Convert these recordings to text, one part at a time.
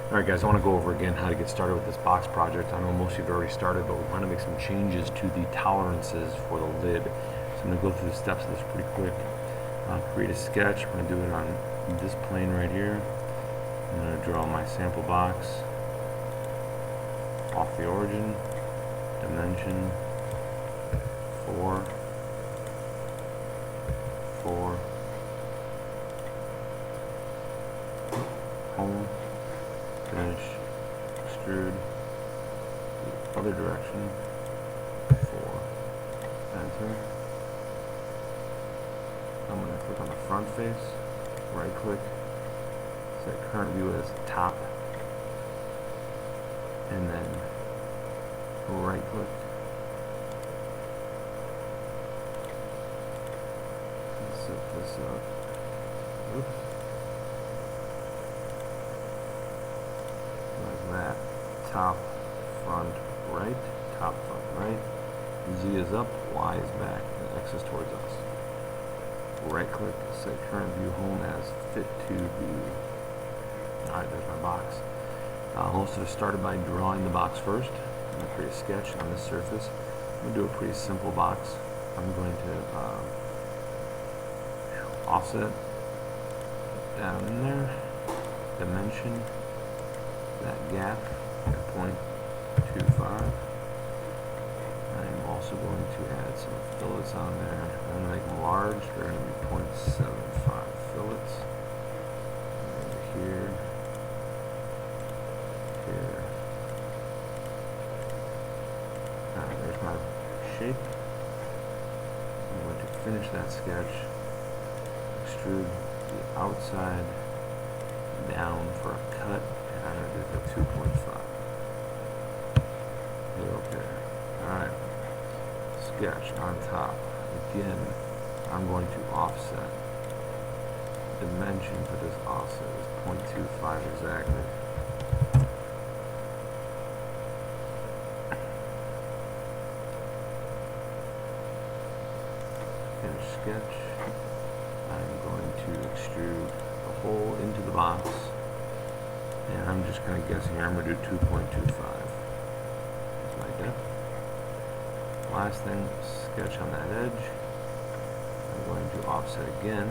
Alright guys, I want to go over again how to get started with this box project. I know most of you have already started, but we want to make some changes to the tolerances for the lid. So I'm going to go through the steps of this pretty quick. Create a sketch. I'm going to do it on this plane right here. I'm going to draw my sample box off the origin, dimension 4, 4, home, finish, extrude, the other direction, 4, enter. I'm going to click on the front face, right click, set current view as top, and then right click, and set this up, oops, like that, top, front, right, top, front, right, Z is up, Y is back, and X is towards us. Right click, set current view home as fit to view. Alright, there's my box. Most of us started by drawing the box first. I'm going to create a sketch on this surface. I'm going to do a pretty simple box. I'm going to offset down in there, dimension, that gap at 0.25. I'm also going to add some fillets on there. I'm going to make them large. They're going to be 0.75 fillets. Over here, here. Alright, there's my shape. I'm going to finish that sketch. Extrude the outside down for a cut. And I'm going to do the 2.5. Okay. Alright. Sketch on top. Again, I'm going to offset. Dimension for this offset is 0.25 exactly. Finish sketch. I'm going to extrude the hole into the box. And I'm just kind of guessing here. I'm going to do 2.25. That's my depth. Last thing, sketch on that edge. I'm going to offset again.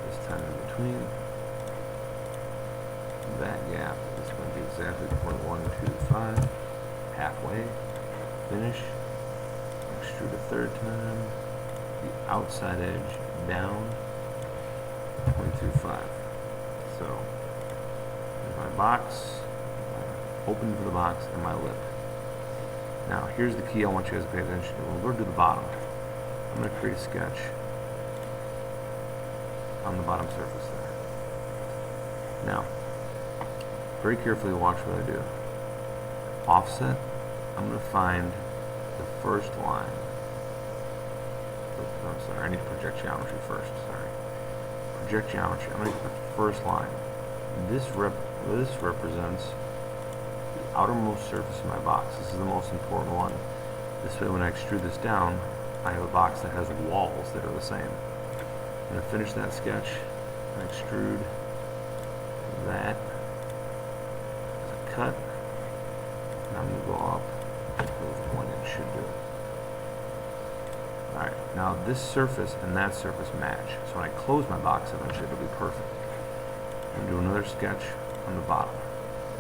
This time in between. That gap is going to be exactly 0.125. Halfway. Finish. Extrude a third time. The outside edge down. 0.25. So, there's my box. Open for the box and my lip. Now, here's the key I want you guys to pay attention to. We'll go to the bottom. I'm going to create a sketch on the bottom surface there. Now, very carefully watch what I do. Offset, I'm going to find the first line. I'm sorry, I need to project geometry first. Sorry. Project geometry. I'm going to get the first line. This represents the outermost surface of my box. This is the most important one. This way, when I extrude this down, I have a box that has walls that are the same. I'm going to finish that sketch and extrude that as a cut. And I'm going to go up with 1 inch should do. Alright, now this surface and that surface match. So when I close my box, eventually it'll be perfect. I'm going to do another sketch on the bottom.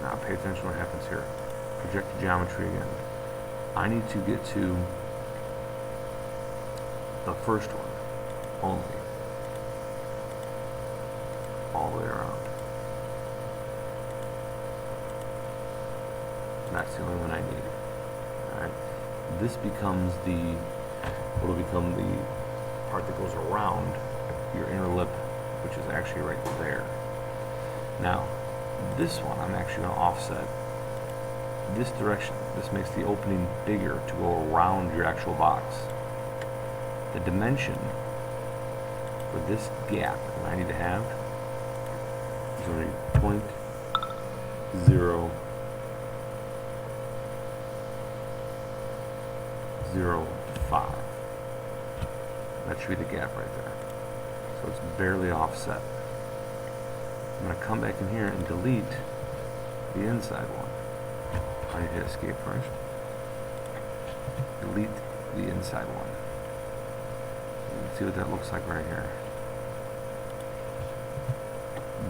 Now pay attention to what happens here. Project the geometry again. I need to get to the first one only. All the way around. That's the only one I need. Alright. This becomes what'll become the part that goes around your inner lip, which is actually right there. Now, this one I'm actually going to offset this direction. This makes the opening bigger to go around your actual box. The dimension for this gap that I need to have is going to be 0.005. That should be the gap right there. So it's barely offset. I'm going to come back in here and delete the inside one. I need to hit escape first. Delete the inside one. You can see what that looks like right here.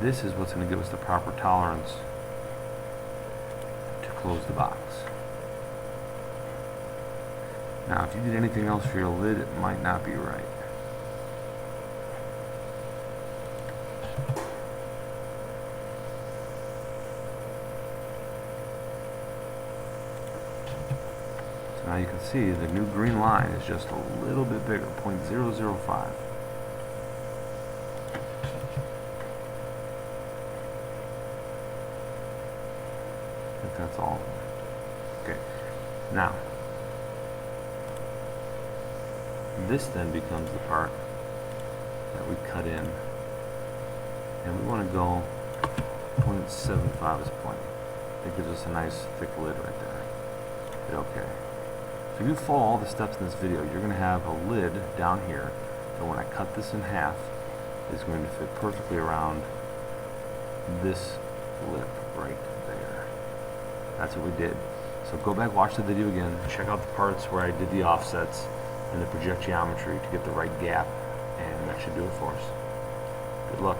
This is what's going to give us the proper tolerance to close the box. Now, if you did anything else for your lid, it might not be right. So now you can see the new green line is just a little bit bigger, 0.005. I think that's all. Okay, now this then becomes the part that we cut in, and we want to go 0.75 is plenty. It gives us a nice thick lid right there. Hit OK. So if you follow all the steps in this video, you're going to have a lid down here that when I cut this in half is going to fit perfectly around this lip right there. That's what we did. So go back, watch the video again, check out the parts where I did the offsets and the project geometry to get the right gap, and that should do it for us. Good luck.